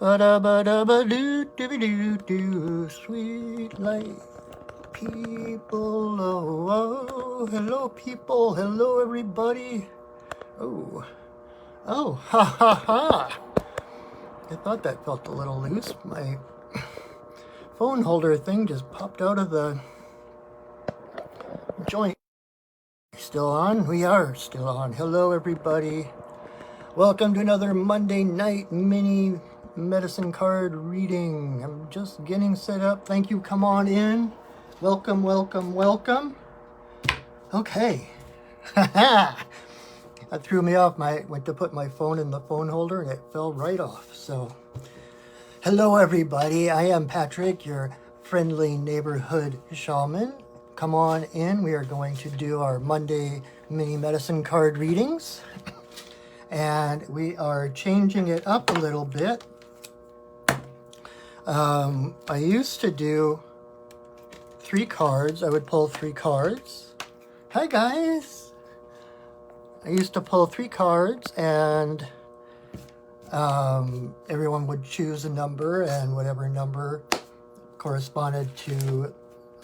Ba-da-ba-da-ba-doo-doo-doo-doo, sweet light people. Oh, hello, people. Hello, everybody. Oh, ha, ha, ha. I thought that felt a little loose. My phone holder thing just popped out of the joint. Still on? We are still on. Hello, everybody. Welcome to another Monday night mini medicine card reading. I'm just getting set up. Thank you. Come on in. Welcome, welcome, welcome. Okay. That threw me off. I went to put my phone in the phone holder and it fell right off. So, hello, everybody. I am Patrick, your friendly neighborhood shaman. Come on in. We are going to do our Monday mini medicine card readings. And we are changing it up a little bit. I used to do 3 cards. I would pull 3 cards. Hi, guys. I used to pull 3 cards, and everyone would choose a number, and whatever number corresponded to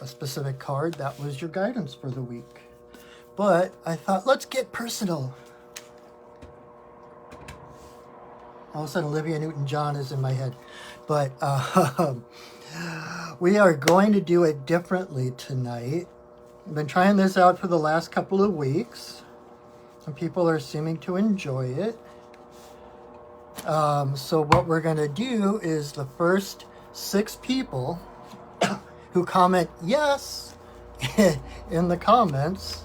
a specific card, that was your guidance for the week. But I thought, let's get personal. All of a sudden, Olivia Newton-John is in my head. But we are going to do it differently tonight. I've been trying this out for the last couple of weeks. And people are seeming to enjoy it. So what we're going to do is the first 6 people who comment yes in the comments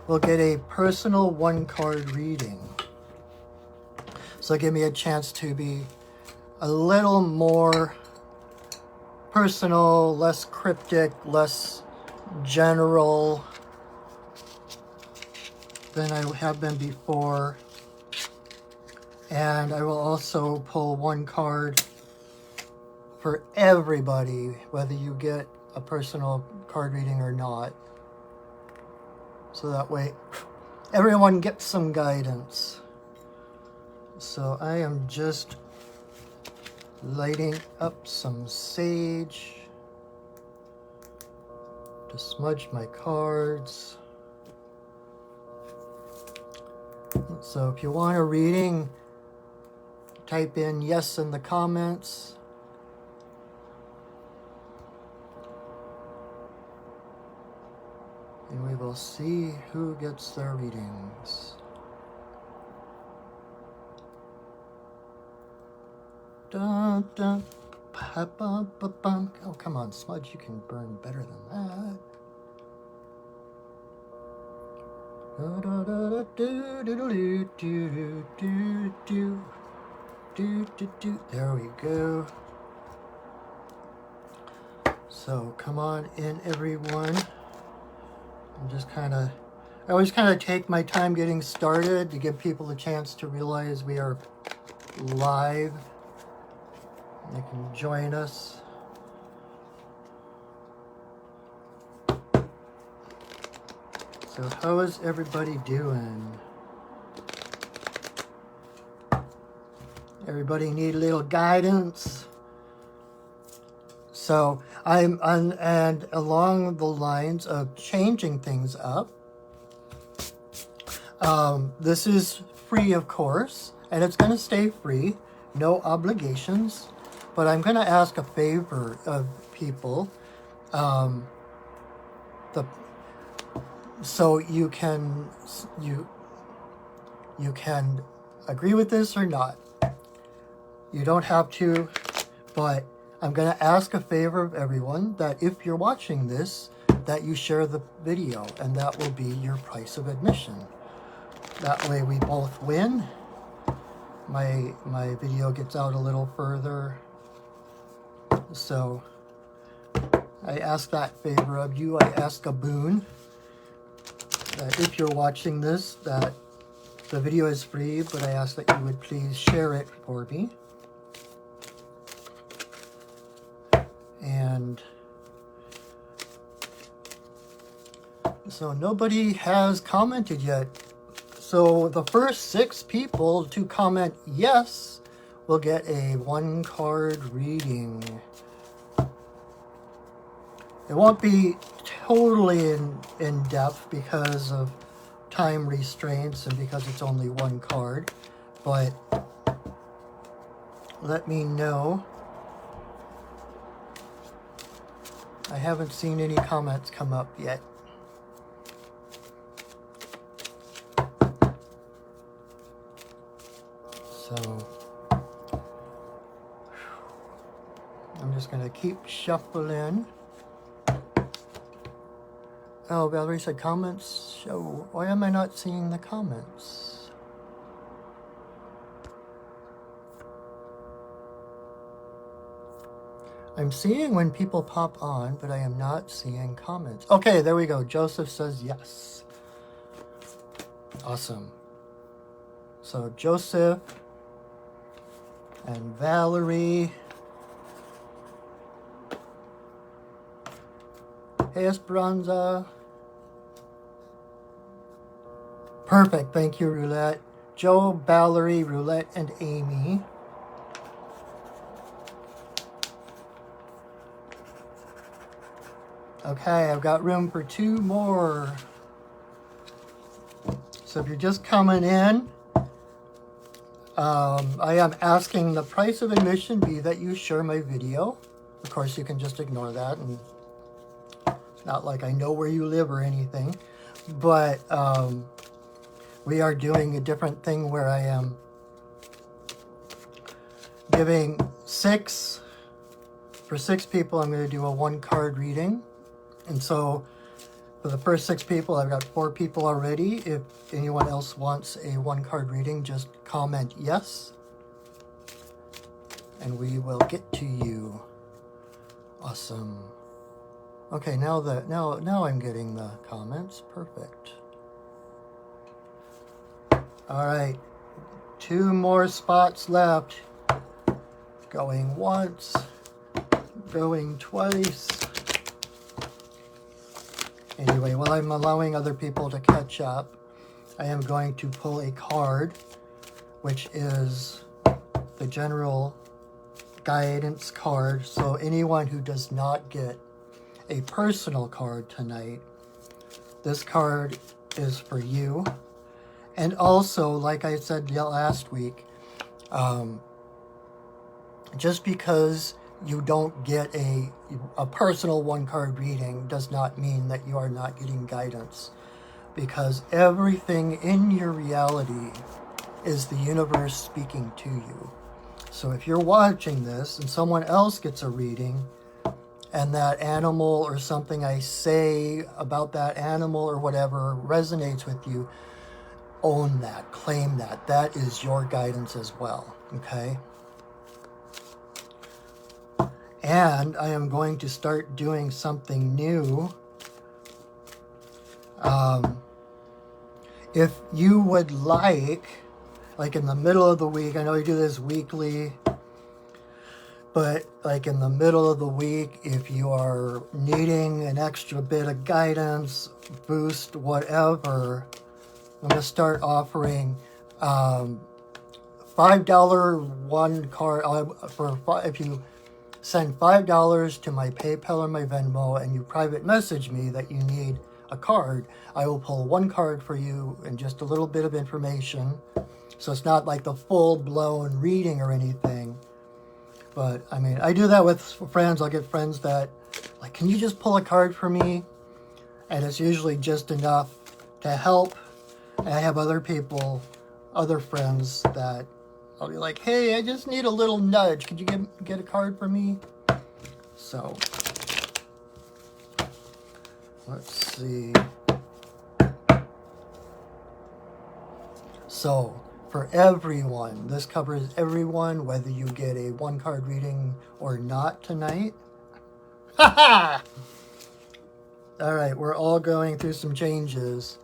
will get a personal 1-card reading. So give me a chance to be a little more personal, less cryptic, less general than I have been before. And I will also pull 1 card for everybody, whether you get a personal card reading or not. So that way everyone gets some guidance. So I am just lighting up some sage to smudge my cards. So if you want a reading, type in yes in the comments. And we will see who gets their readings. Dun, dun, pa, ba, ba, bum. Oh, come on, Smudge, you can burn better than that. There we go. So come on in, everyone. I'm just I always take my time getting started to give people a chance to realize we are live. They can join us. So how is everybody doing? Everybody need a little guidance? So and along the lines of changing things up, this is free, of course, and it's going to stay free, no obligations. But I'm going to ask a favor of people, so you can agree with this or not. You don't have to, but I'm going to ask a favor of everyone that if you're watching this, that you share the video, and that will be your price of admission. That way we both win. My video gets out a little further. So I ask that favor of you. I ask a boon that if you're watching this, that the video is free, but I ask that you would please share it for me. And so nobody has commented yet. So the first 6 people to comment yes will get a one-card reading. It won't be totally in depth because of time restraints and because it's only one card, but let me know. I haven't seen any comments come up yet. So I'm just going to keep shuffling. Oh, Valerie said comments show. Why am I not seeing the comments? I'm seeing when people pop on, but I am not seeing comments. Okay, there we go. Joseph says yes. Awesome. So Joseph and Valerie. Hey, Esperanza. Perfect. Thank you, Roulette. Joe, Valerie, Roulette, and Amy. Okay, I've got room for 2 more. So if you're just coming in, I am asking the price of admission be that you share my video. Of course, you can just ignore that, and it's not like I know where you live or anything. But we are doing a different thing where I am giving 6, for 6 people, I'm going to do a 1-card reading. And so for the first 6 people, I've got 4 people already. If anyone else wants a 1-card reading, just comment yes, and we will get to you. Awesome. Okay, now I'm getting the comments. Perfect. All right, 2 more spots left. Going once, going twice. Anyway, while I'm allowing other people to catch up, I am going to pull a card, which is the general guidance card. So anyone who does not get a personal card tonight, this card is for you. And also, like I said last week, just because you don't get a personal 1-card reading does not mean that you are not getting guidance, because everything in your reality is the universe speaking to you. So if you're watching this and someone else gets a reading and that animal or something I say about that animal or whatever resonates with you, own that, claim that. That is your guidance as well, okay? And I am going to start doing something new. If you would like in the middle of the week, I know we do this weekly, but like in the middle of the week, if you are needing an extra bit of guidance, boost, whatever, I'm going to start offering $5 1 card if you send $5 to my PayPal or my Venmo and you private message me that you need a card, I will pull 1 card for you and just a little bit of information. So it's not like the full-blown reading or anything. But, I mean, I do that with friends. I'll get friends that, like, can you just pull a card for me? And it's usually just enough to help. And I have other people, other friends that I'll be like, hey, I just need a little nudge. Could you get a card for me? So, let's see. So, for everyone, this covers everyone, whether you get a 1-card reading or not tonight. Ha ha! All right, we're all going through some changes.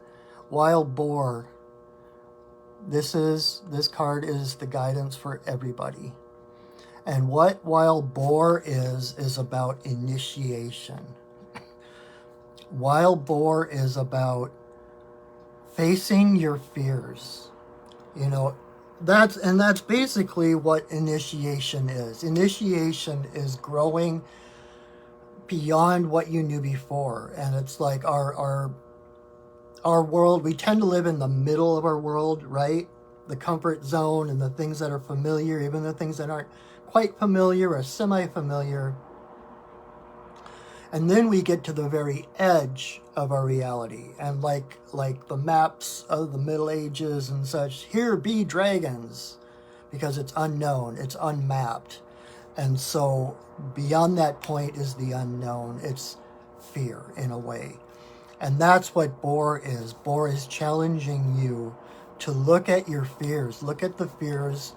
Wild Boar. This card is the guidance for everybody. And what Wild Boar is about initiation. Wild Boar is about facing your fears. You know, that's basically what initiation is. Initiation is growing beyond what you knew before. And it's like our world, we tend to live in the middle of our world, right? The comfort zone and the things that are familiar, even the things that aren't quite familiar or semi-familiar. And then we get to the very edge of our reality. And like the maps of the Middle Ages and such, here be dragons, because it's unknown, it's unmapped. And so beyond that point is the unknown. It's fear in a way. And that's what Boar is. Boar is challenging you to look at your fears. Look at the fears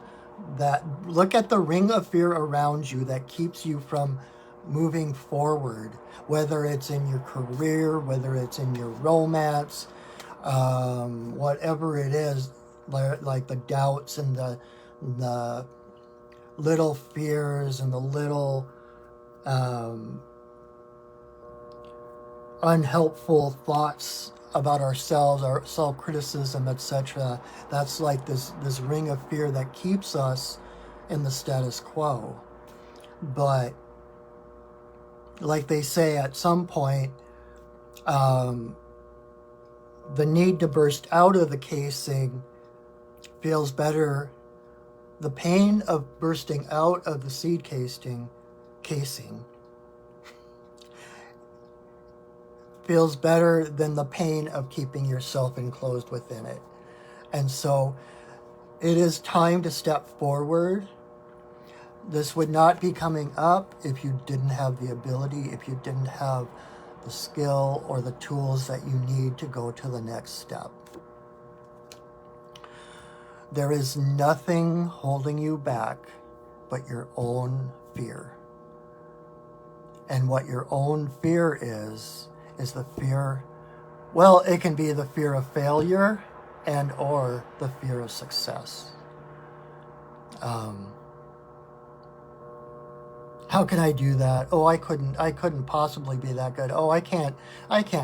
look at the ring of fear around you that keeps you from moving forward, whether it's in your career, whether it's in your romance, whatever it is, like the doubts and the little fears and the little unhelpful thoughts about ourselves, our self-criticism, etc. That's like this ring of fear that keeps us in the status quo. But like they say, at some point, the need to burst out of the casing feels better. The pain of bursting out of the seed casing feels better than the pain of keeping yourself enclosed within it. And so it is time to step forward. This would not be coming up if you didn't have the ability, if you didn't have the skill or the tools that you need to go to the next step. There is nothing holding you back but your own fear. And what your own fear is the fear, well, it can be the fear of failure and or the fear of success. How can I do that? Oh, I couldn't possibly be that good. Oh, I can't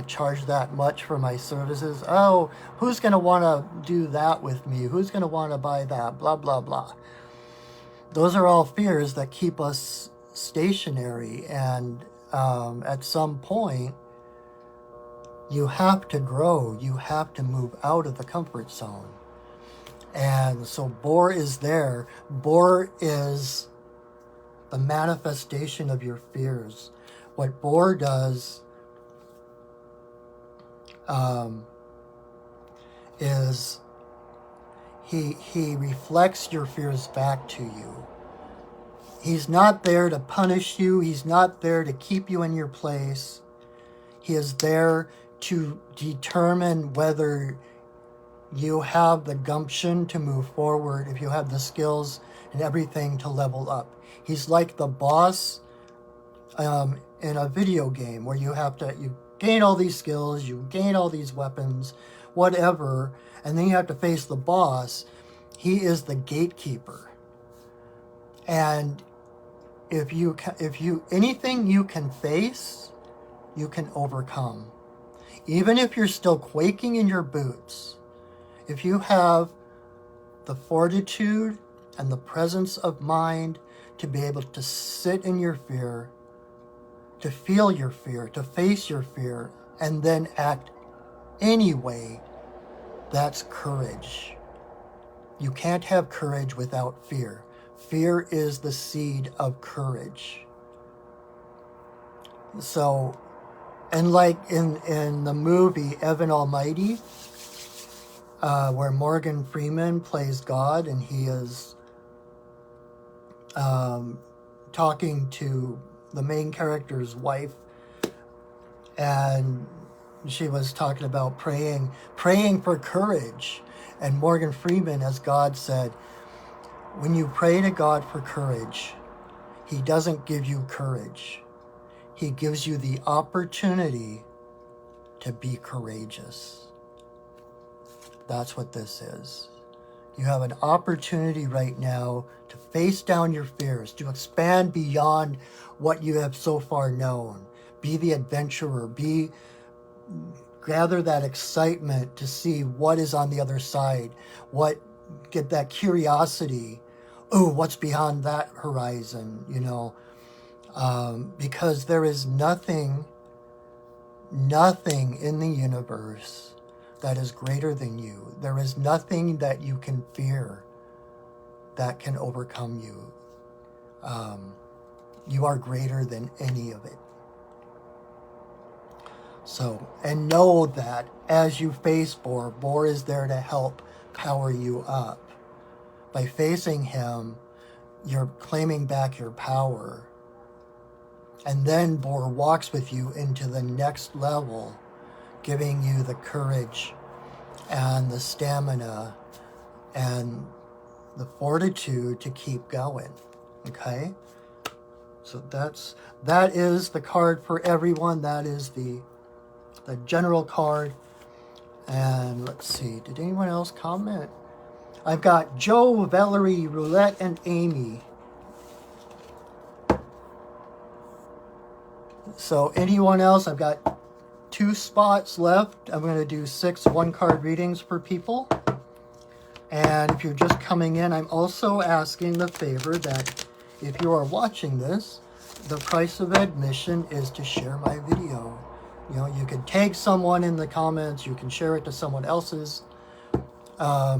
charge that much for my services. Oh, who's going to want to do that with me? Who's going to want to buy that? Blah, blah, blah. Those are all fears that keep us stationary. And at some point, you have to grow. You have to move out of the comfort zone. And so Boar is there. Boar is the manifestation of your fears. What Boar does is he reflects your fears back to you. He's not there to punish you. He's not there to keep you in your place. He is there to determine whether you have the gumption to move forward, if you have the skills and everything to level up. He's like the boss in a video game where you gain all these skills, you gain all these weapons, whatever, and then you have to face the boss. He is the gatekeeper. And if you anything you can face, you can overcome. Even if you're still quaking in your boots, if you have the fortitude and the presence of mind to be able to sit in your fear, to feel your fear, to face your fear, and then act anyway, that's courage. You can't have courage without fear. Fear is the seed of courage. So, and like in the movie Evan Almighty, where Morgan Freeman plays God, and he is talking to the main character's wife, and she was talking about praying for courage. And Morgan Freeman, as God, said, when you pray to God for courage, he doesn't give you courage. He gives you the opportunity to be courageous. That's what this is. You have an opportunity right now to face down your fears, to expand beyond what you have so far known. Be the adventurer. Gather that excitement to see what is on the other side, what get that curiosity. Oh, what's beyond that horizon, you know? Because there is nothing in the universe that is greater than you. There is nothing that you can fear that can overcome you. You are greater than any of it. So, and know that as you face Boar is there to help power you up. By facing him, you're claiming back your power. And then Boar walks with you into the next level, giving you the courage and the stamina and the fortitude to keep going. Okay? So that is the card for everyone. That is the general card. And let's see, did anyone else comment? I've got Joe, Valerie, Roulette, and Amy. So anyone else? I've got 2 spots left. I'm going to do 6 one-card readings for people. And if you're just coming in, I'm also asking the favor that if you are watching this, the price of admission is to share my video. You know, you can tag someone in the comments, you can share it to someone else's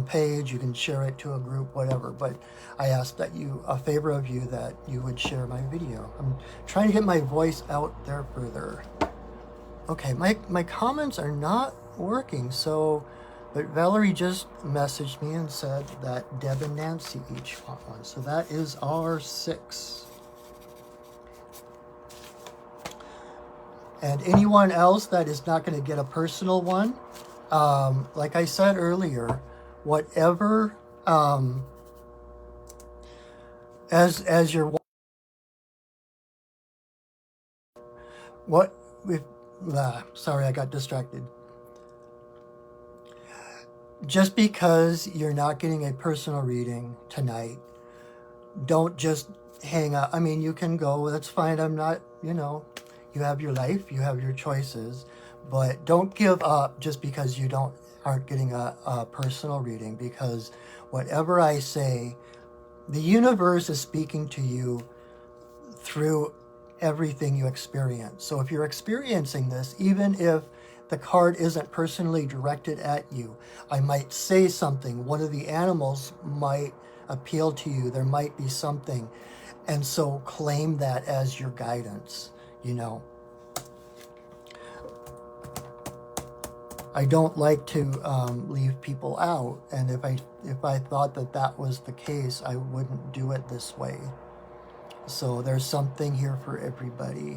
page, you can share it to a group, whatever. But I ask that a favor of you that you would share my video. I'm trying to get my voice out there further. Okay, my comments are not working, so, but Valerie just messaged me and said that Deb and Nancy each want one. So that is our 6. And anyone else that is not going to get a personal one, like I said earlier, whatever, as you're, sorry, I got distracted. Just because you're not getting a personal reading tonight, don't just hang up. I mean, you can go, that's fine. I'm not, you know, you have your life, you have your choices, but don't give up just because you aren't getting a personal reading, because whatever I say, the universe is speaking to you through everything you experience. So if you're experiencing this, even if the card isn't personally directed at you, I might say something, one of the animals might appeal to you, there might be something, and so claim that as your guidance. You know, I don't like to leave people out, and if I thought that was the case, I wouldn't do it this way. So there's something here for everybody.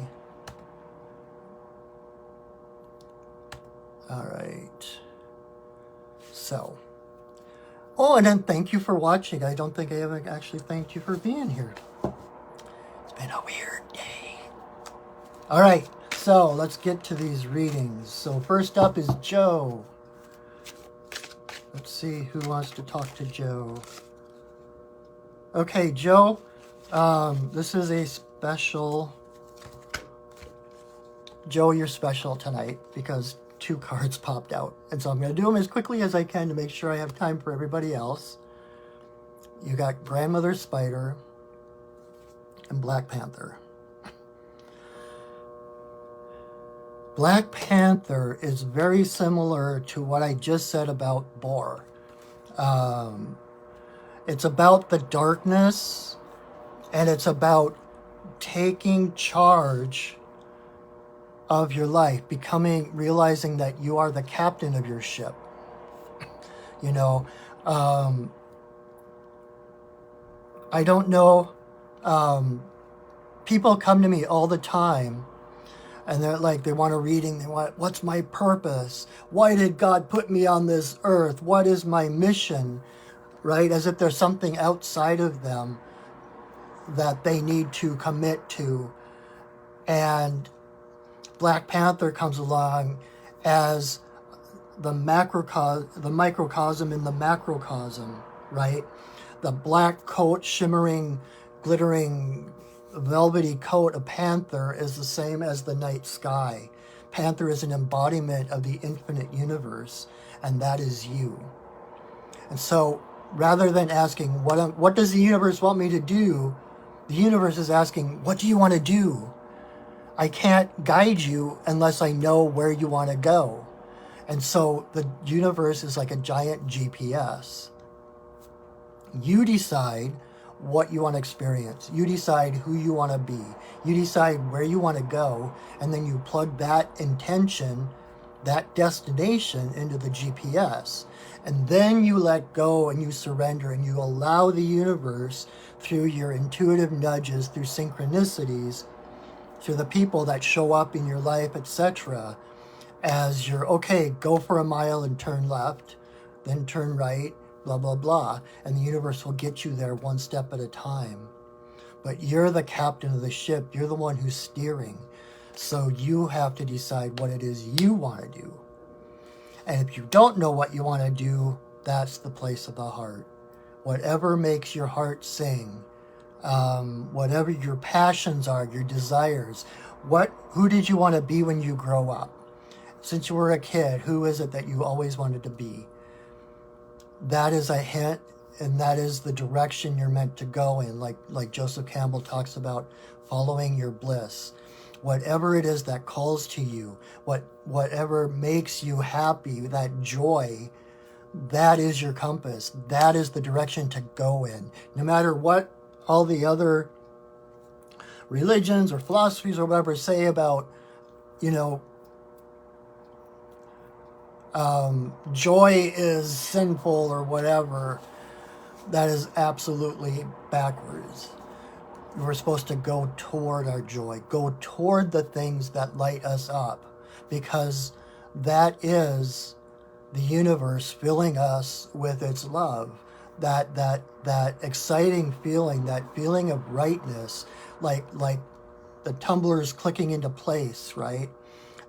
All right. So, oh, and then thank you for watching. I don't think I ever actually thanked you for being here. It's been a weird day. All right. So let's get to these readings. So first up is Joe. Let's see who wants to talk to Joe. Okay, Joe, this is a special. Joe, you're special tonight because 2 cards popped out. And so I'm going to do them as quickly as I can to make sure I have time for everybody else. You got Grandmother Spider and Black Panther. Black Panther is very similar to what I just said about Boar. It's about the darkness, and it's about taking charge of your life, realizing that you are the captain of your ship. You know, I don't know, people come to me all the time, and they're like, they want a reading. They want, what's my purpose? Why did God put me on this earth? What is my mission? Right? As if there's something outside of them that they need to commit to. And Black Panther comes along as the microcosm in the macrocosm, right? The black coat, shimmering, glittering, velvety coat of Panther is the same as the night sky. Panther is an embodiment of the infinite universe, and that is you. And so Rather than asking, what does the universe want me to do? The universe is asking, what do you want to do? I can't guide you unless I know where you want to go. And so the universe is like a giant GPS. You decide what you want to experience. You decide who you want to be. You decide where you want to go, and then you plug that intention, that destination into the GPS. And then you let go and you surrender and you allow the universe, through your intuitive nudges, through synchronicities, through the people that show up in your life, etc., as you're, okay, go for a mile and turn left, then turn right, blah, blah, blah. And the universe will get you there one step at a time. But you're the captain of the ship. You're the one who's steering. So you have to decide what it is you want to do. And if you don't know what you want to do, that's the place of the heart. Whatever makes your heart sing, whatever your passions are, your desires, who did you want to be when you grow up? Since you were a kid, who is it that you always wanted to be? That is a hint, and that is the direction you're meant to go in, like Joseph Campbell talks about, following your bliss. Whatever it is that calls to you, whatever makes you happy, that joy, that is your compass. That is the direction to go in. No matter what all the other religions or philosophies or whatever say about, joy is sinful or whatever, that is absolutely backwards. We're supposed to go toward our joy, go toward the things that light us up, because that is the universe filling us with its love. That exciting feeling, that feeling of rightness, like the tumblers clicking into place, right?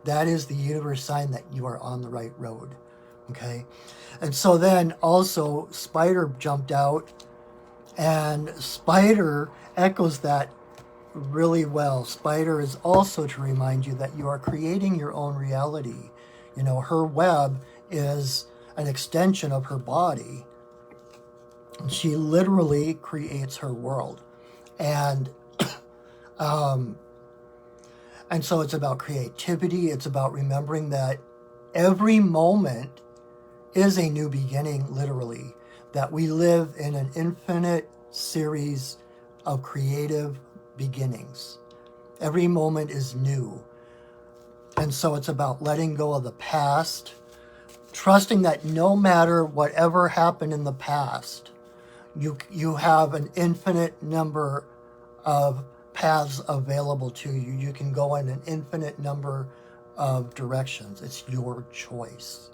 That is the universe sign that you are on the right road, okay? And so then also Spider jumped out, and Spider echoes that really well. Spider is also to remind you that you are creating your own reality. Her web is an extension of her body. She literally creates her world. And so it's about creativity. It's about remembering that every moment is a new beginning, literally. That we live in an infinite series of creative beginnings. Every moment is new. And so it's about letting go of the past, trusting that no matter whatever happened in the past, you have an infinite number of paths available to you. You can go in an infinite number of directions. It's your choice.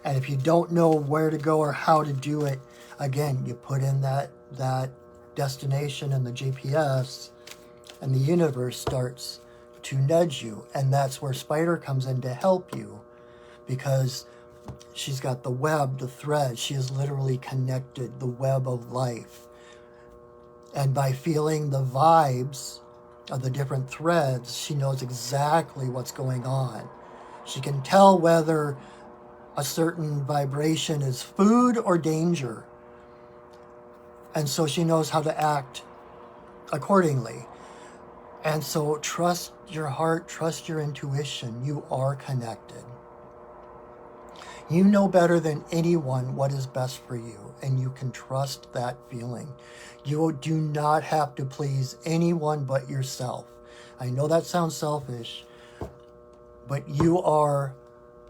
And if you don't know where to go or how to do it, again, you put in that destination in the GPS, and the universe starts to nudge you. And that's where Spider comes in to help you, because she's got the web, the thread. She is literally connected, the web of life. And by feeling the vibes of the different threads, she knows exactly what's going on. She can tell whether a certain vibration is food or danger. And so she knows how to act accordingly. And so trust your heart, trust your intuition. You are connected. You know better than anyone what is best for you, and you can trust that feeling. You do not have to please anyone but yourself. I know that sounds selfish, but you are,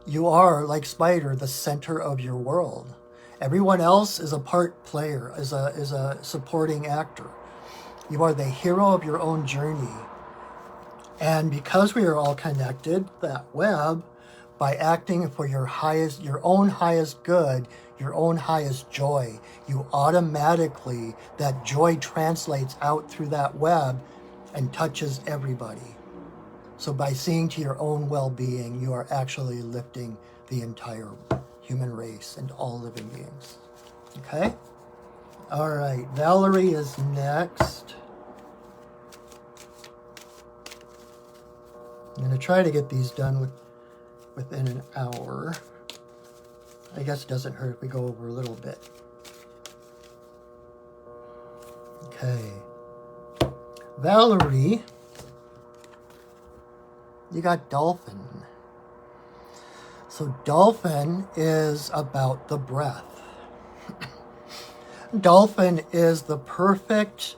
like Spider, the center of your world. Everyone else is a part player, is a supporting actor. You are the hero of your own journey. And because we are all connected, that web, by acting for your own highest good, your own highest joy, you automatically, that joy translates out through that web and touches everybody. So by seeing to your own well-being, you are actually lifting the entire human race and all living beings. Okay? All right, Valerie is next. I'm going to try to get these done within an hour. I guess it doesn't hurt if we go over a little bit. Okay. Valerie, you got dolphin. So dolphin is about the breath. Dolphin is the perfect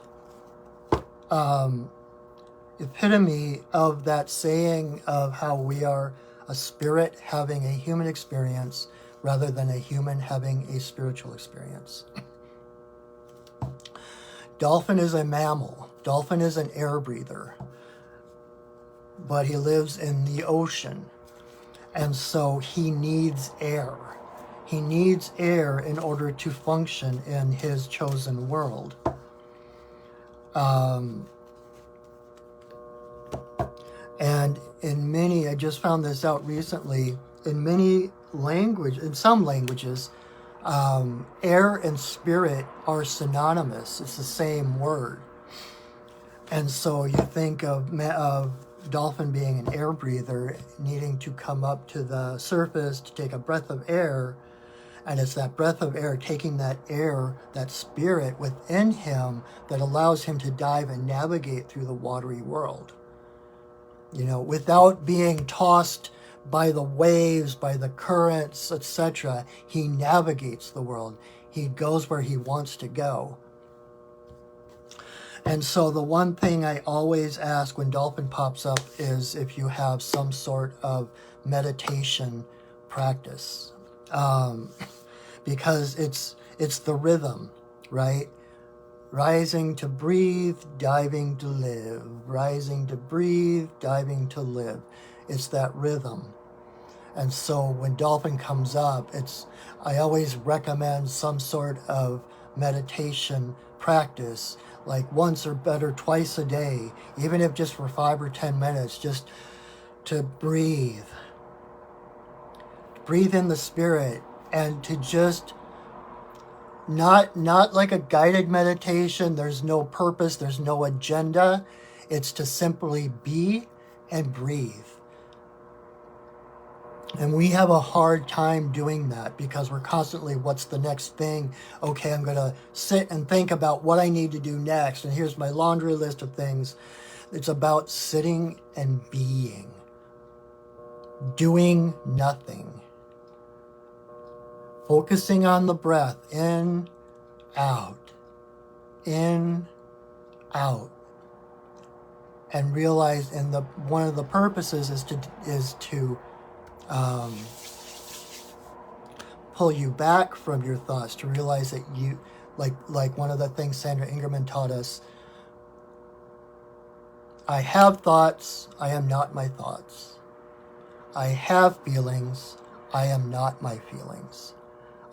epitome of that saying of how we are a spirit having a human experience rather than a human having a spiritual experience. Dolphin is a mammal. Dolphin is an air breather, but he lives in the ocean. And so he needs air. He needs air in order to function in his chosen world. And in many, I just found this out recently, in some languages, air and spirit are synonymous. It's the same word. And so you think of dolphin being an air breather, needing to come up to the surface to take a breath of air. And it's that breath of air, taking that air, that spirit within him that allows him to dive and navigate through the watery world. You know, without being tossed by the waves, by the currents, etc. He navigates the world. He goes where he wants to go. And so the one thing I always ask when dolphin pops up is if you have some sort of meditation practice. Because it's the rhythm, right? Rising to breathe, diving to live. Rising to breathe, diving to live. It's that rhythm. And so when dolphin comes up, I always recommend some sort of meditation practice, like once or better twice a day, even if just for 5 or 10 minutes, just to breathe. Breathe in the spirit and to just not like a guided meditation. There's no purpose, there's no agenda. It's to simply be and breathe. And we have a hard time doing that because we're constantly, what's the next thing? Okay, I'm going to sit and think about what I need to do next. And here's my laundry list of things. It's about sitting and being. Doing nothing. Focusing on the breath. In, out. In, out. And realize, and one of the purposes is to pull you back from your thoughts, to realize that you, like one of the things Sandra Ingerman taught us, I have thoughts, I am not my thoughts. I have feelings, I am not my feelings.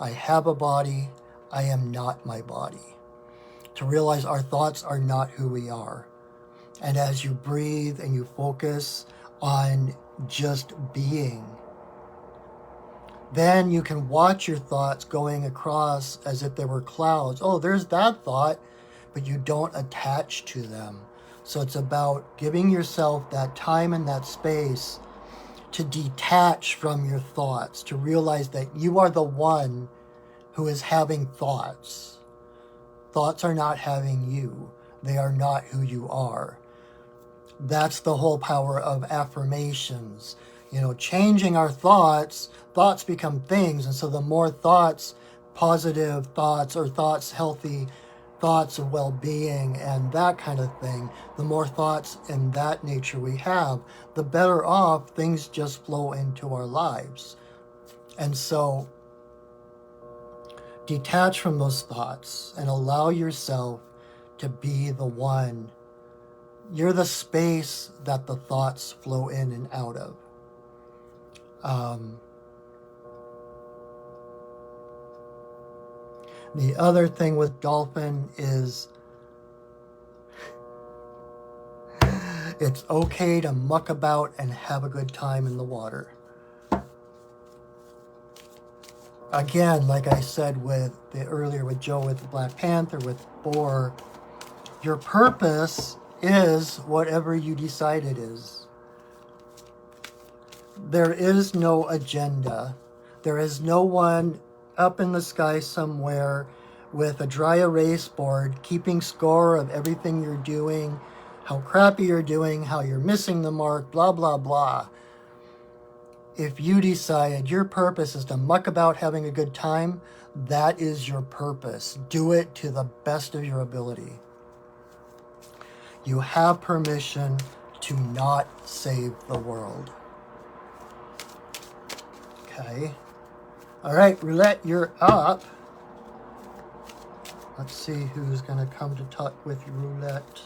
I have a body, I am not my body. To realize our thoughts are not who we are. And as you breathe and you focus on just being, then you can watch your thoughts going across as if they were clouds. Oh, there's that thought, but you don't attach to them. So it's about giving yourself that time and that space to detach from your thoughts, to realize that you are the one who is having thoughts. Thoughts are not having you. They are not who you are. That's the whole power of affirmations. You know, changing our thoughts become things. And so the more thoughts, positive thoughts or thoughts, healthy thoughts of well-being and that kind of thing, the more thoughts in that nature we have, the better off things just flow into our lives. And so detach from those thoughts and allow yourself to be the one. You're the space that the thoughts flow in and out of. The other thing with dolphin is it's okay to muck about and have a good time in the water. Again, like I said earlier with Joe, with the Black Panther, with Boar, your purpose is whatever you decide it is. There is no agenda. There is no one up in the sky somewhere with a dry erase board, keeping score of everything you're doing, how crappy you're doing, how you're missing the mark, blah, blah, blah. If you decide your purpose is to muck about having a good time, that is your purpose. Do it to the best of your ability. You have permission to not save the world. Okay. All right, Roulette, you're up. Let's see who's going to come to talk with Roulette.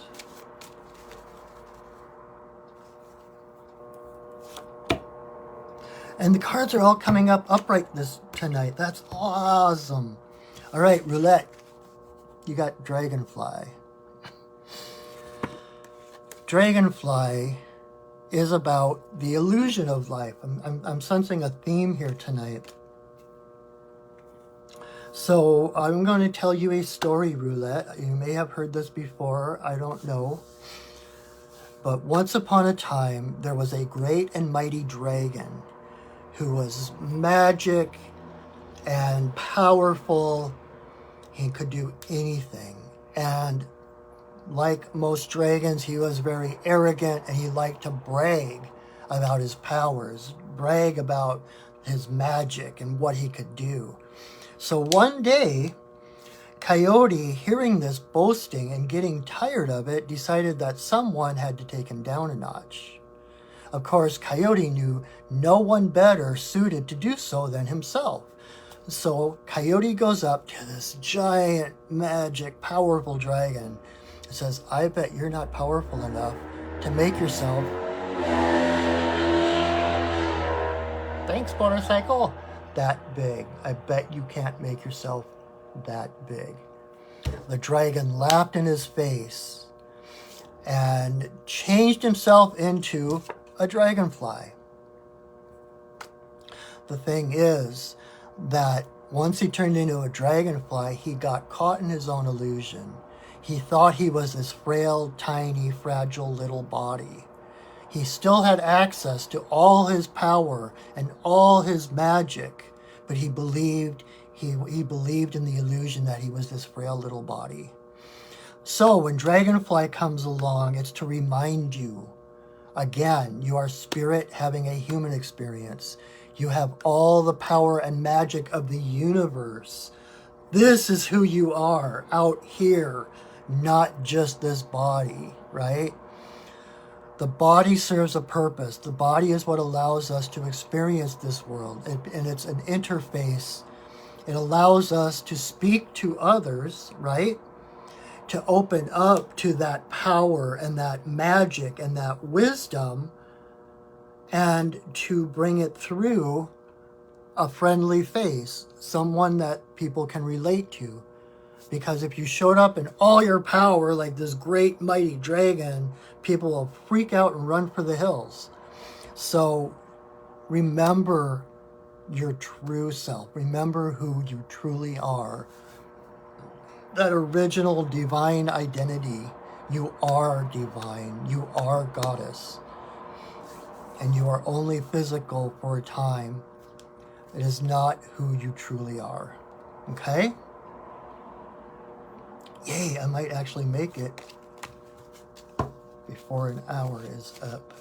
And the cards are all coming up upright tonight. That's awesome. All right, Roulette, you got Dragonfly. Dragonfly is about the illusion of life. I'm sensing a theme here tonight. So I'm going to tell you a story, Roulette. You may have heard this before. I don't know. But once upon a time, there was a great and mighty dragon who was magic and powerful. He could do anything. And like most dragons, he was very arrogant, and he liked to brag about his powers, brag about his magic and what he could do. So one day, Coyote, hearing this boasting and getting tired of it, decided that someone had to take him down a notch. Of course, Coyote knew no one better suited to do so than himself. So Coyote goes up to this giant, magic, powerful dragon and says, I bet you're not powerful enough to make yourself... Thanks, motorcycle. That big. I bet you can't make yourself that big. The dragon laughed in his face and changed himself into a dragonfly. The thing is that once he turned into a dragonfly, he got caught in his own illusion. He thought he was this frail, tiny, fragile little body. He still had access to all his power and all his magic, but he believed in the illusion that he was this frail little body. So when Dragonfly comes along, it's to remind you, again, you are spirit having a human experience. You have all the power and magic of the universe. This is who you are out here, not just this body, right? The body serves a purpose. The body is what allows us to experience this world, and it's an interface. It allows us to speak to others, right? To open up to that power and that magic and that wisdom, and to bring it through a friendly face, someone that people can relate to. Because if you showed up in all your power like this great mighty dragon, people will freak out and run for the hills. So remember your true self. Remember who you truly are. That original divine identity. You are divine. You are goddess. And you are only physical for a time. It is not who you truly are. Okay? Yay, I might actually make it before an hour is up.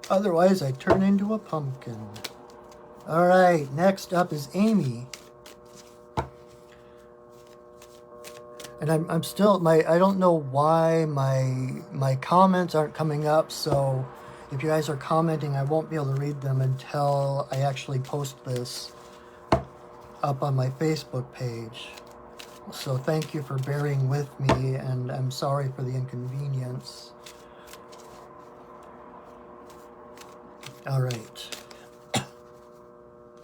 Otherwise, I turn into a pumpkin. All right, next up is Amy. And I'm still, I don't know why my comments aren't coming up, so if you guys are commenting, I won't be able to read them until I actually post this up on my Facebook page. So thank you for bearing with me, and I'm sorry for the inconvenience. All right.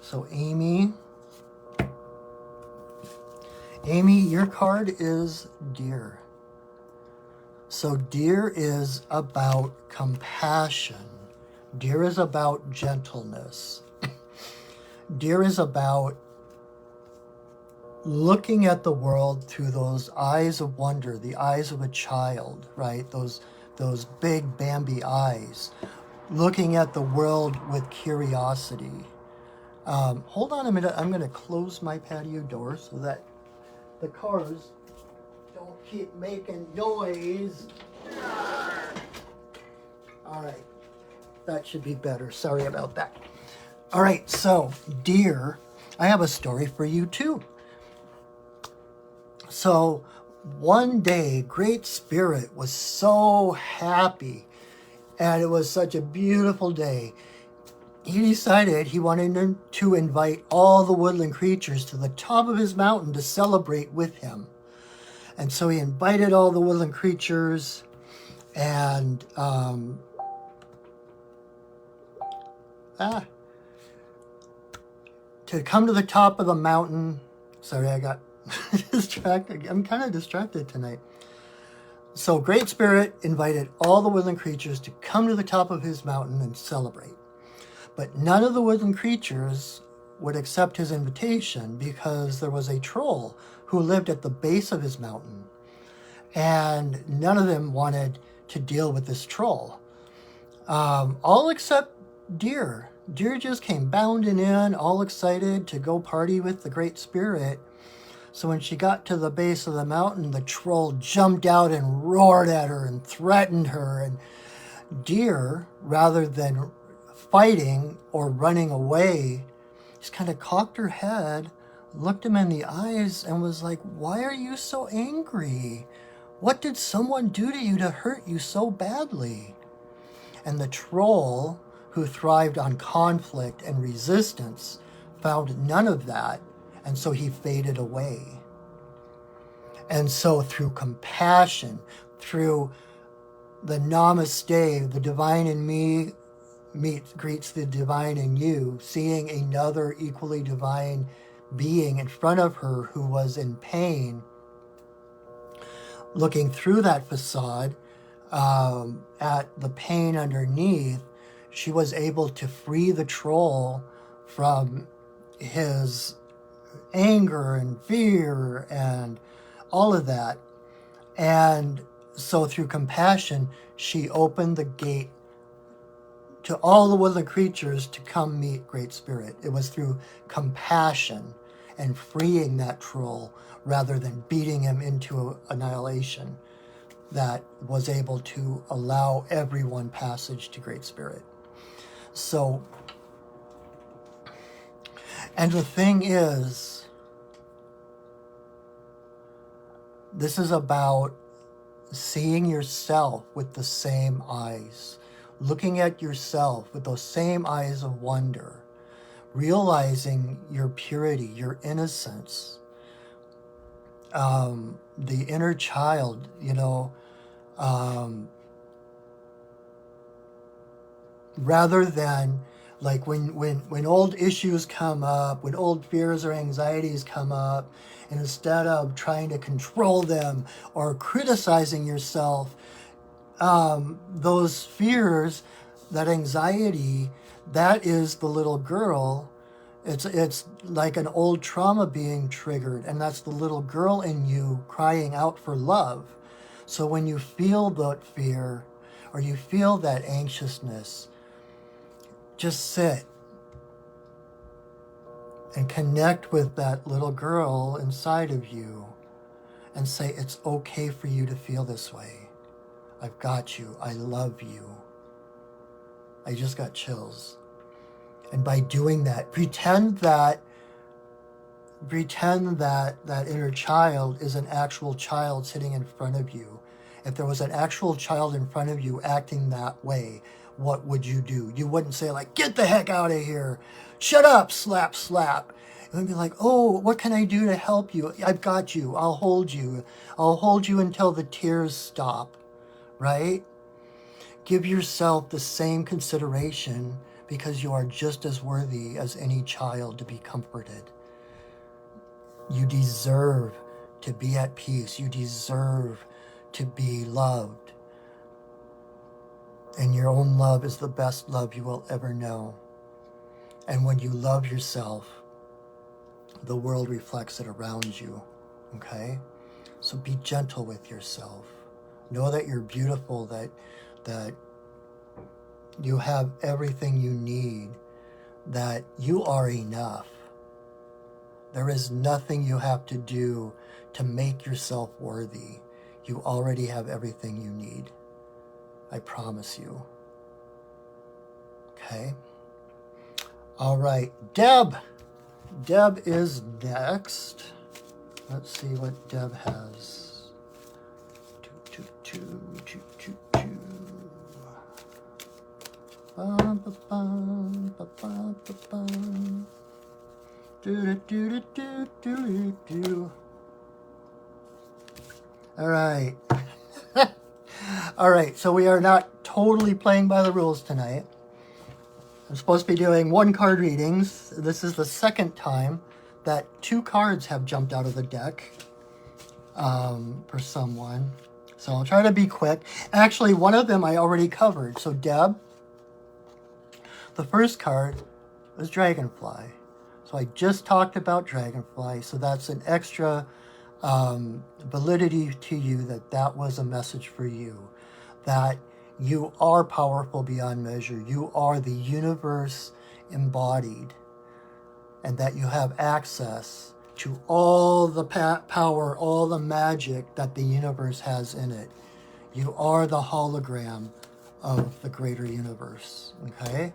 So Amy, your card is Deer. So Deer is about compassion. Deer is about gentleness. Deer is about looking at the world through those eyes of wonder, the eyes of a child, right? Those big Bambi eyes, looking at the world with curiosity. Hold on a minute. I'm going to close my patio door so that the cars keep making noise. All right, that should be better. Sorry about that. All right, so dear, I have a story for you too. So one day, Great Spirit was so happy, and it was such a beautiful day. He decided he wanted to invite all the woodland creatures to the top of his mountain to celebrate with him. And so he invited all the woodland creatures and to come to the top of the mountain. Sorry, I got distracted. I'm kind of distracted tonight. So Great Spirit invited all the woodland creatures to come to the top of his mountain and celebrate. But none of the woodland creatures would accept his invitation because there was a troll who lived at the base of his mountain. And none of them wanted to deal with this troll. All except Deer. Deer just came bounding in, all excited to go party with the Great Spirit. So when she got to the base of the mountain, the troll jumped out and roared at her and threatened her. And Deer, rather than fighting or running away, just kind of cocked her head, looked him in the eyes, and was like, "Why are you so angry? What did someone do to you to hurt you so badly?" And the troll, who thrived on conflict and resistance, found none of that, and so he faded away. And so through compassion, through the namaste, the divine in me greets the divine in you, seeing another equally divine being in front of her who was in pain, looking through that facade at the pain underneath, she was able to free the troll from his anger and fear and all of that. And so through compassion, she opened the gate to all the woodland creatures to come meet Great Spirit. It was through compassion and freeing that troll rather than beating him into annihilation that was able to allow everyone passage to Great Spirit. So, and the thing is, this is about seeing yourself with the same eyes, looking at yourself with those same eyes of wonder, realizing your purity, your innocence, the inner child, rather than like when old issues come up, when old fears or anxieties come up, and instead of trying to control them or criticizing yourself, those fears, that anxiety, that is the little girl. It's like an old trauma being triggered, and that's the little girl in you crying out for love. So when you feel that fear or you feel that anxiousness, just sit and connect with that little girl inside of you and say, it's okay for you to feel this way. I've got you. I love you. I just got chills. And by doing that, pretend that inner child is an actual child sitting in front of you. If there was an actual child in front of you acting that way, what would you do? You wouldn't say like, get the heck out of here. Shut up, slap, slap. It would be like, oh, what can I do to help you? I've got you. I'll hold you. I'll hold you until the tears stop, right? Give yourself the same consideration because you are just as worthy as any child to be comforted. You deserve to be at peace. You deserve to be loved. And your own love is the best love you will ever know. And when you love yourself, the world reflects it around you, okay? So be gentle with yourself. Know that you're beautiful, that you have everything you need, that you are enough. There is nothing you have to do to make yourself worthy. You already have everything you need. I promise you. Okay? All right, Deb. Deb is next. Let's see what Deb has. All right. All right, so we are not totally playing by the rules tonight. I'm supposed to be doing 1-card readings. This is the second time that 2 cards have jumped out of the deck for someone. So I'll try to be quick. Actually, one of them I already covered. So Deb, the first card was Dragonfly. So I just talked about Dragonfly. So that's an extra validity to you that was a message for you. That you are powerful beyond measure. You are the universe embodied. And that you have access to all the power, all the magic that the universe has in it. You are the hologram of the greater universe. Okay?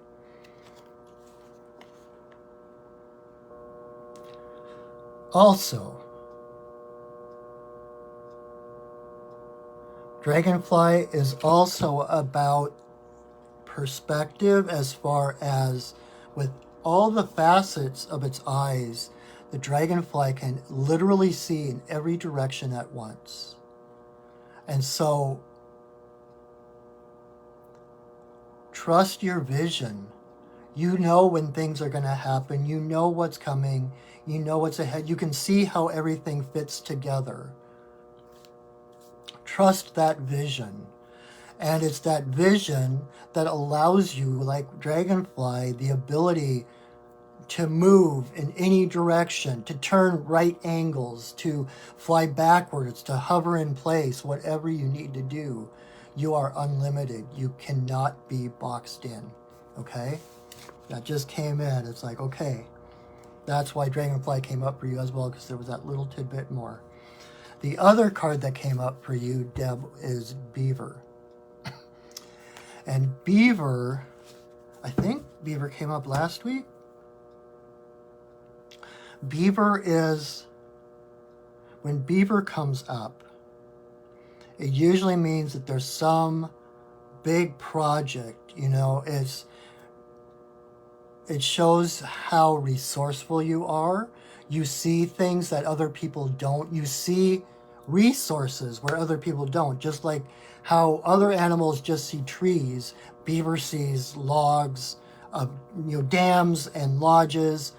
Also, Dragonfly is also about perspective as far as with all the facets of its eyes, the dragonfly can literally see in every direction at once. And so, trust your vision. You know when things are going to happen. You know what's coming. You know what's ahead. You can see how everything fits together. Trust that vision. And it's that vision that allows you, like Dragonfly, the ability to move in any direction, to turn right angles, to fly backwards, to hover in place, whatever you need to do. You are unlimited. You cannot be boxed in. Okay? That just came in. It's like, okay. That's why Dragonfly came up for you as well, because there was that little tidbit more. The other card that came up for you, Deb, is Beaver. And Beaver, I think Beaver came up last week. Beaver is, when Beaver comes up, it usually means that there's some big project, you know, it shows how resourceful you are. You see things that other people don't. You see resources where other people don't. Just like how other animals just see trees, Beaver sees logs, dams and lodges.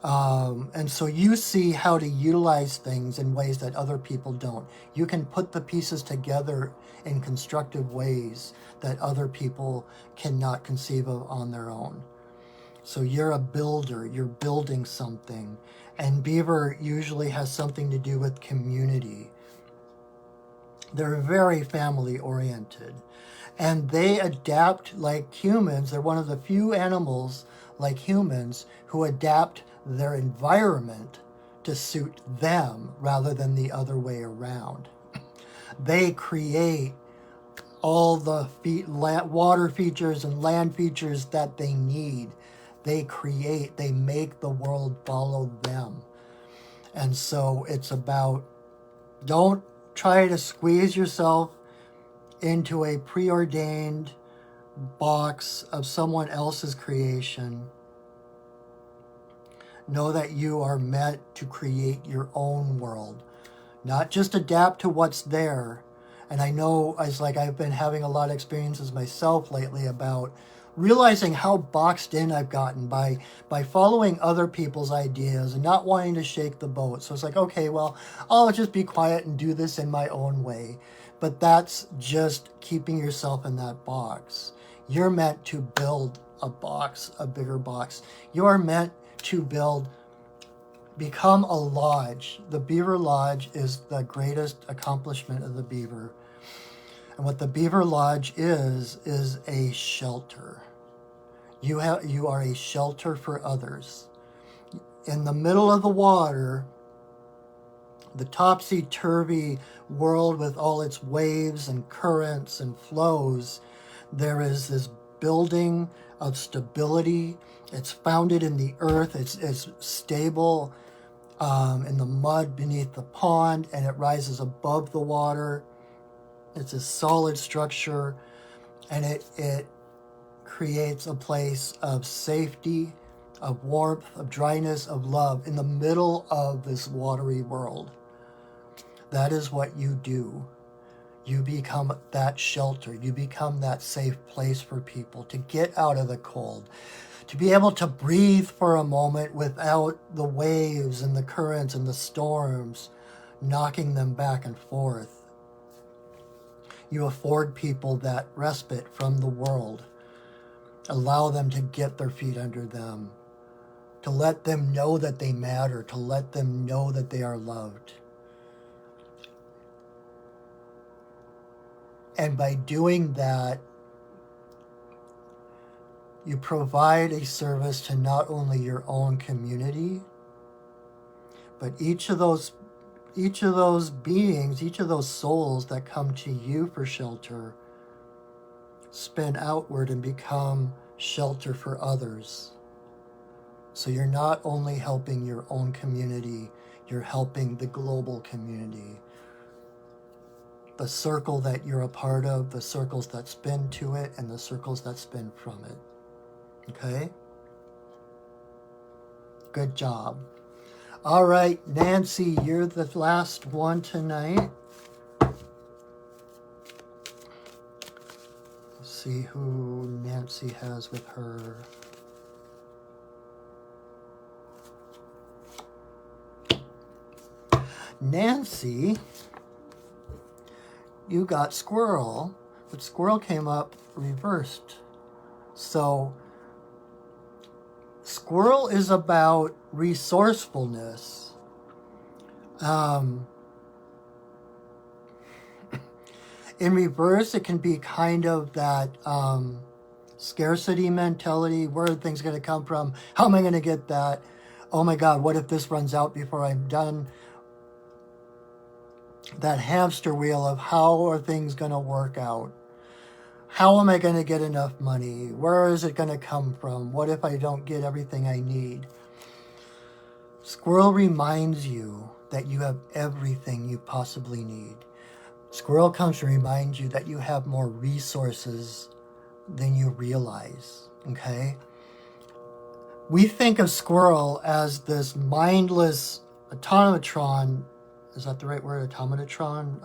And so you see how to utilize things in ways that other people don't. You can put the pieces together in constructive ways that other people cannot conceive of on their own. So you're a builder, you're building something. And Beaver usually has something to do with community. They're very family oriented. And they adapt like humans. They're one of the few animals like humans who adapt their environment to suit them rather than the other way around. They create all the water features and land features that they need. They make the world follow them. And so it's about, don't try to squeeze yourself into a preordained box of someone else's creation. Know that you are meant to create your own world, not just adapt to what's there. And I know I've been having a lot of experiences myself lately about realizing how boxed in I've gotten by following other people's ideas and not wanting to shake the boat. So it's like, okay, well, I'll just be quiet and do this in my own way. But that's just keeping yourself in that box. You're meant to build a box, a bigger box. You are meant to become a lodge. The Beaver Lodge is the greatest accomplishment of the beaver. And what the Beaver Lodge is a shelter. You are a shelter for others. In the middle of the water, the topsy-turvy world with all its waves and currents and flows, there is this building of stability. It's founded in the earth. It's stable in the mud beneath the pond, and it rises above the water. It's a solid structure, and it creates a place of safety, of warmth, of dryness, of love in the middle of this watery world. That is what you do. You become that shelter. You become that safe place for people to get out of the cold, to be able to breathe for a moment without the waves and the currents and the storms knocking them back and forth. You afford people that respite from the world. Allow them to get their feet under them, to let them know that they matter, to let them know that they are loved. And by doing that, you provide a service to not only your own community, but each of those beings, each of those souls that come to you for shelter, spin outward and become shelter for others. So you're not only helping your own community, you're helping the global community. The circle that you're a part of, the circles that spin to it, and the circles that spin from it. Okay? Good job. All right, Nancy, you're the last one tonight. Let's see who Nancy has with her. Nancy, you got squirrel, but squirrel came up reversed. So squirrel is about resourcefulness. In reverse, it can be kind of that scarcity mentality. Where are things going to come from? How am I going to get that? Oh my God, what if this runs out before I'm done? That hamster wheel of how are things going to work out? How am I going to get enough money? Where is it going to come from? What if I don't get everything I need? Squirrel reminds you that you have everything you possibly need. Squirrel comes to remind you that you have more resources than you realize, okay? We think of squirrel as this mindless automatron, is that the right word, automatron?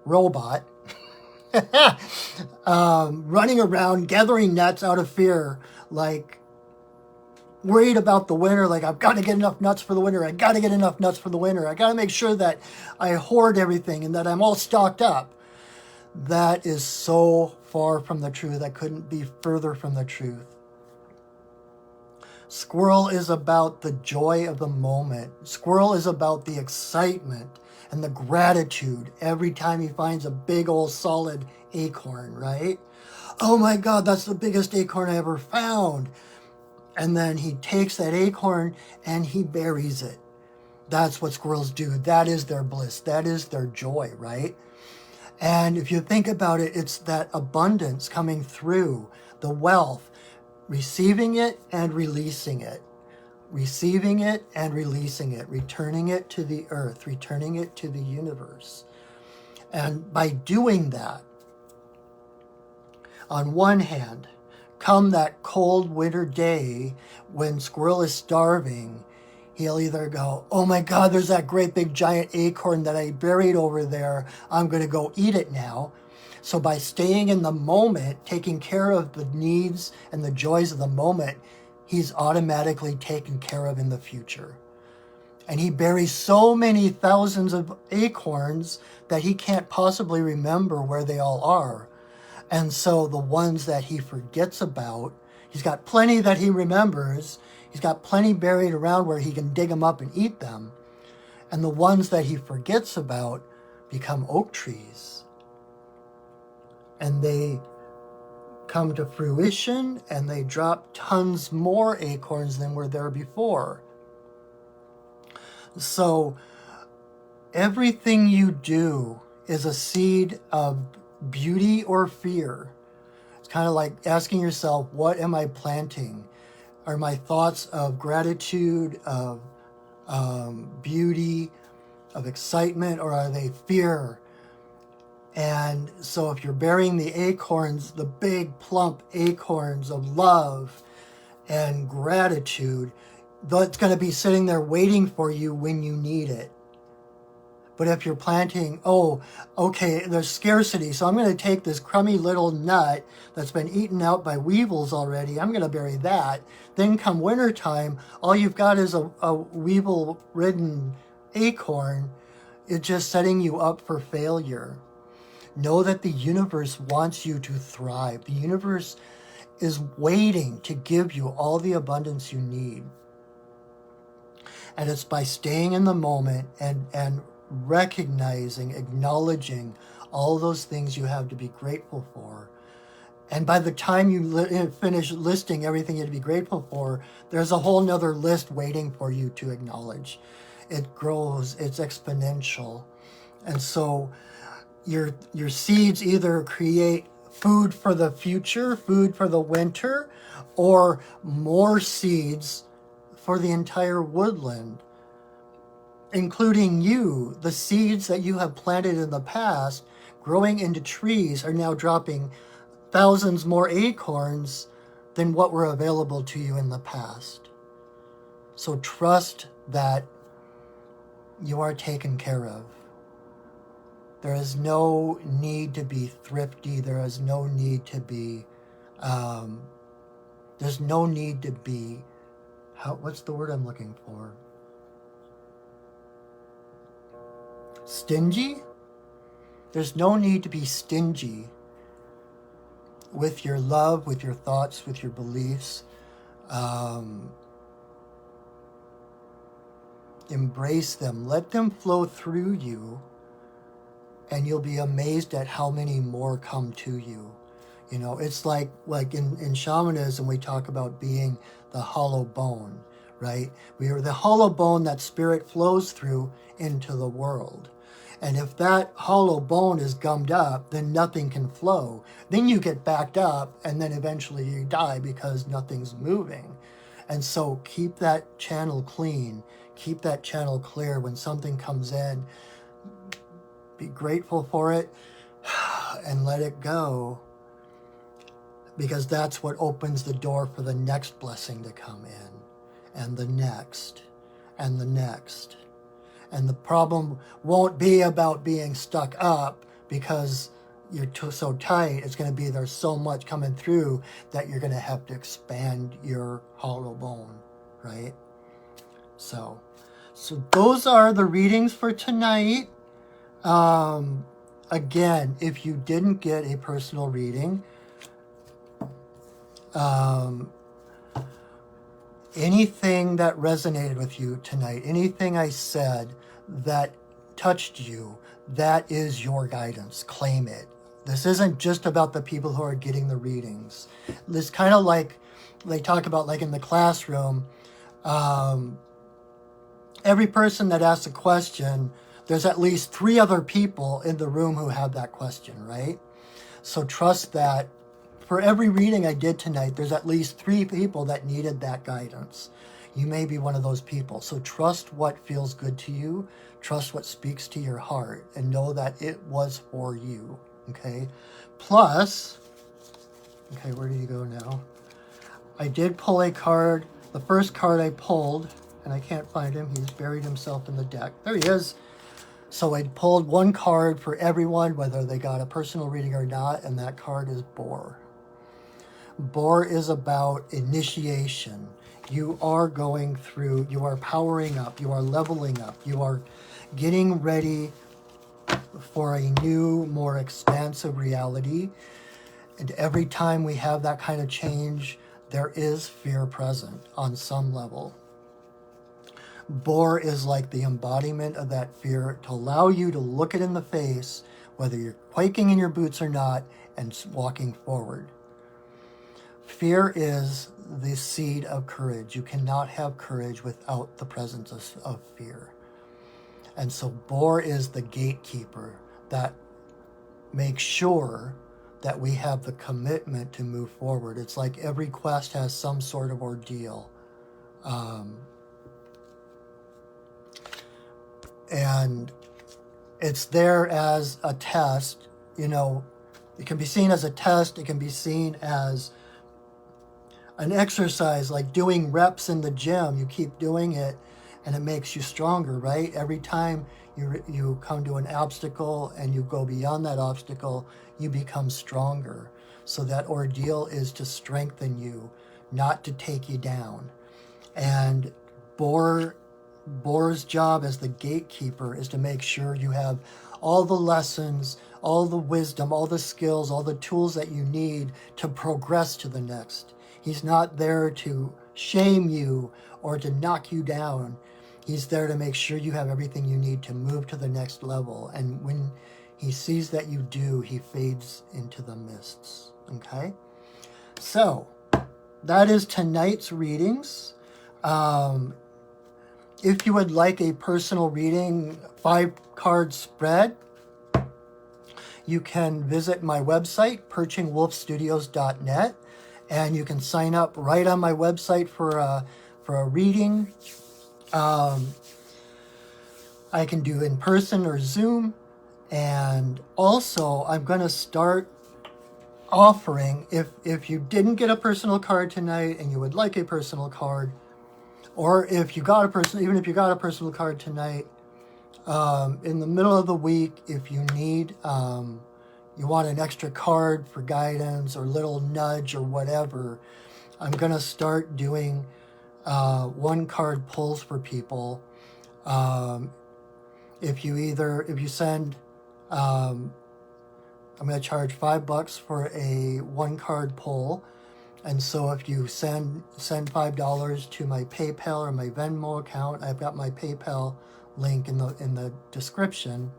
Robot, running around gathering nuts out of fear, like worried about the winter, like I've got to get enough nuts for the winter, I got to get enough nuts for the winter, I got to make sure that I hoard everything and that I'm all stocked up. That is so far from the truth. That couldn't be further from the truth. Squirrel is about the joy of the moment. Squirrel is about the excitement and the gratitude every time he finds a big old solid acorn, right? Oh my God, that's the biggest acorn I ever found. And then he takes that acorn and he buries it. That's what squirrels do. That is their bliss. That is their joy, right? And if you think about it, it's that abundance coming through, the wealth, receiving it and releasing it. Receiving it and releasing it, returning it to the earth, returning it to the universe. And by doing that, on one hand, come that cold winter day when squirrel is starving, he'll either go, oh my God, there's that great big giant acorn that I buried over there. I'm going to go eat it now. So by staying in the moment, taking care of the needs and the joys of the moment, he's automatically taken care of in the future. And he buries so many thousands of acorns that he can't possibly remember where they all are. And so the ones that he forgets about, he's got plenty that he remembers. He's got plenty buried around where he can dig them up and eat them. And the ones that he forgets about become oak trees. And they come to fruition and they drop tons more acorns than were there before. So Everything you do is a seed of beauty or fear. It's kind of like asking yourself, what am I planting? Are my thoughts of gratitude, of beauty, of excitement, or are they fear? And so if you're burying the acorns, the big plump acorns of love and gratitude, that's going to be sitting there waiting for you when you need it. But if you're planting, oh, okay, there's scarcity, so I'm going to take this crummy little nut that's been eaten out by weevils already, I'm going to bury that. Then come wintertime, all you've got is a weevil-ridden acorn. It's just setting you up for failure. Know that the universe wants you to thrive. The universe is waiting to give you all the abundance you need. And it's by staying in the moment and recognizing, acknowledging all those things you have to be grateful for. And by the time you finish listing everything you have to be grateful for, there's a whole nother list waiting for you to acknowledge. It grows, it's exponential. And so your seeds either create food for the future, food for the winter, or more seeds for the entire woodland, including you. The seeds that you have planted in the past, growing into trees, are now dropping thousands more acorns than what were available to you in the past. So trust that you are taken care of. There is no need to be thrifty. There is no need to be, what's the word I'm looking for? Stingy? There's no need to be stingy with your love, with your thoughts, with your beliefs. Embrace them. Let them flow through you, and you'll be amazed at how many more come to you. You know, it's like in shamanism, we talk about being the hollow bone, right? We are the hollow bone that spirit flows through into the world. And if that hollow bone is gummed up, then nothing can flow. Then you get backed up, and then eventually you die because nothing's moving. And so keep that channel clean. Keep that channel clear. When something comes in, be grateful for it and let it go, because that's what opens the door for the next blessing to come in, and the next, and the next. And the problem won't be about being stuck up because you're so tight. It's going to be there's so much coming through that you're going to have to expand your hollow bone, right? So those are the readings for tonight. Again, if you didn't get a personal reading, anything that resonated with you tonight, anything I said that touched you, that is your guidance. Claim it. This isn't just about the people who are getting the readings. It's kind of like they talk about, like in the classroom, every person that asks a question, there's at least 3 other people in the room who have that question, right? So trust that for every reading I did tonight, there's at least 3 people that needed that guidance. You may be one of those people. So trust what feels good to you. Trust what speaks to your heart, and know that it was for you, okay? Plus, okay, where did he go now? I did pull a card. The first card I pulled, and I can't find him. He's buried himself in the deck. There he is. So I pulled one card for everyone, whether they got a personal reading or not, and that card is Boar. Boar is about initiation. You are going through, you are powering up, you are leveling up, you are getting ready for a new, more expansive reality. And every time we have that kind of change, there is fear present on some level. Boar is like the embodiment of that fear, to allow you to look it in the face, whether you're quaking in your boots or not, and walking forward. Fear is the seed of courage. You cannot have courage without the presence of fear. And so Boar is the gatekeeper that makes sure that we have the commitment to move forward. It's like every quest has some sort of ordeal. And it's there as a test. You know, it can be seen as a test. It can be seen as an exercise, like doing reps in the gym. You keep doing it and it makes you stronger, right? Every time you come to an obstacle and you go beyond that obstacle, you become stronger. So that ordeal is to strengthen you, not to take you down. And Boar's job as the gatekeeper is to make sure you have all the lessons, all the wisdom, all the skills, all the tools that you need to progress to the next. He's not there to shame you or to knock you down. He's there to make sure you have everything you need to move to the next level. And when he sees that you do, he fades into the mists. Okay? So, that is tonight's readings. If you would like a personal reading, 5-card spread, you can visit my website, perchingwolfstudios.net, and you can sign up right on my website for a reading. I can do in person or Zoom, and also I'm going to start offering, if you didn't get a personal card tonight and you would like a personal card, or if you got a personal, even if you got a personal card tonight, in the middle of the week, if you need, you want an extra card for guidance or little nudge or whatever, I'm going to start doing 1-card pulls for people. If you send, I'm going to charge $5 for a 1-card pull. And so if you send $5 to my PayPal or my Venmo account, I've got my PayPal link in the description,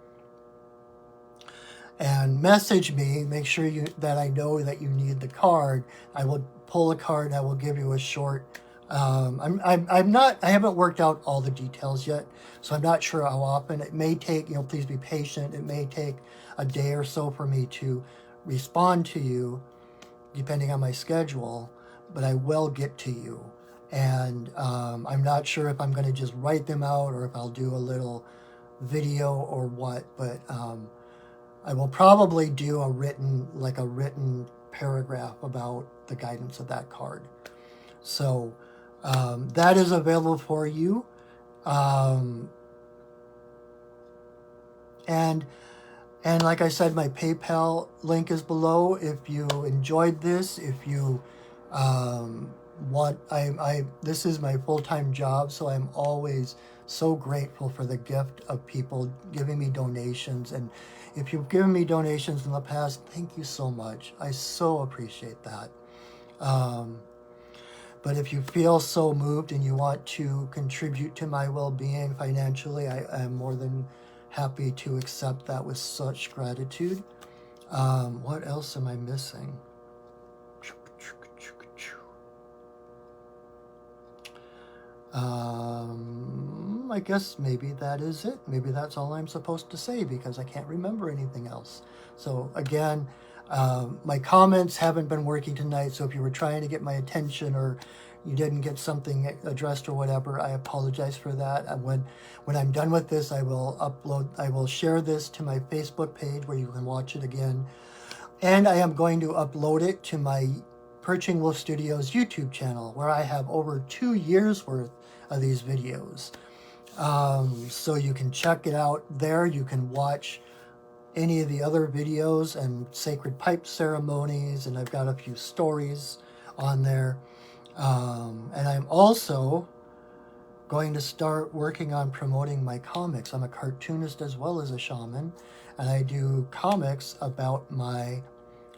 and message me, make sure that I know that you need the card. I will pull a card and I will give you a short, I haven't worked out all the details yet, so I'm not sure how often. It may take, please be patient. It may take a day or so for me to respond to you, depending on my schedule, but I will get to you. And I'm not sure if I'm going to just write them out or if I'll do a little video or what, but I will probably do a written paragraph about the guidance of that card. So that is available for you. And like I said, my PayPal link is below. If you enjoyed this, if you this is my full-time job, so I'm always so grateful for the gift of people giving me donations. And if you've given me donations in the past, thank you so much. I so appreciate that. But if you feel so moved and you want to contribute to my well-being financially, I am more than happy to accept that with such gratitude. What else am I missing? I guess maybe that is it. Maybe that's all I'm supposed to say because I can't remember anything else. So again, my comments haven't been working tonight, so if you were trying to get my attention or you didn't get something addressed or whatever, I apologize for that. And when I'm done with this, I will share this to my Facebook page where you can watch it again. And I am going to upload it to my Perching Wolf Studios YouTube channel, where I have over 2 years worth of these videos. So you can check it out there. You can watch any of the other videos and sacred pipe ceremonies, and I've got a few stories on there. And I'm also going to start working on promoting my comics. I'm a cartoonist as well as a shaman, and I do comics about my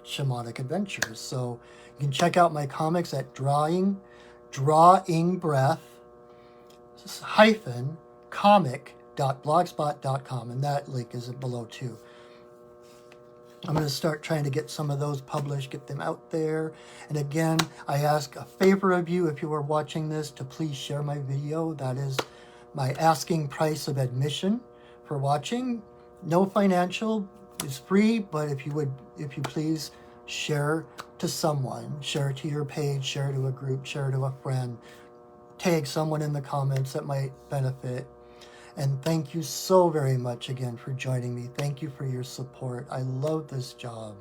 shamanic adventures. So you can check out my comics at drawingbreath-comic.blogspot.com, and that link is below too. I'm going to start trying to get some of those published, get them out there. And again, I ask a favor of you, if you are watching this, to please share my video. That is my asking price of admission for watching. No financial, is free, but if you please share to someone, share it to your page, share it to a group, share it to a friend, tag someone in the comments that might benefit. And thank you so very much again for joining me. Thank you for your support. I love this job.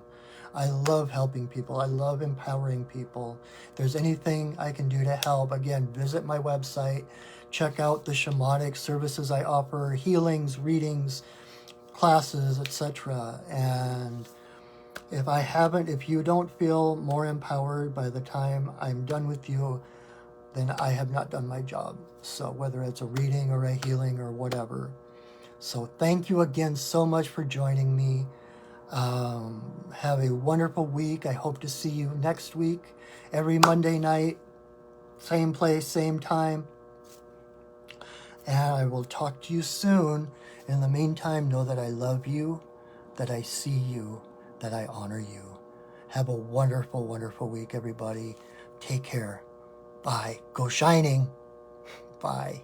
I love helping people. I love empowering people. If there's anything I can do to help, again, visit my website. Check out the shamanic services I offer, healings, readings, classes, etc. And if you don't feel more empowered by the time I'm done with you, then I have not done my job. So whether it's a reading or a healing or whatever. So thank you again so much for joining me. Have a wonderful week. I hope to see you next week, every Monday night, same place, same time. And I will talk to you soon. In the meantime, know that I love you, that I see you, that I honor you. Have a wonderful, wonderful week, everybody. Take care. Bye. Go shining. Bye.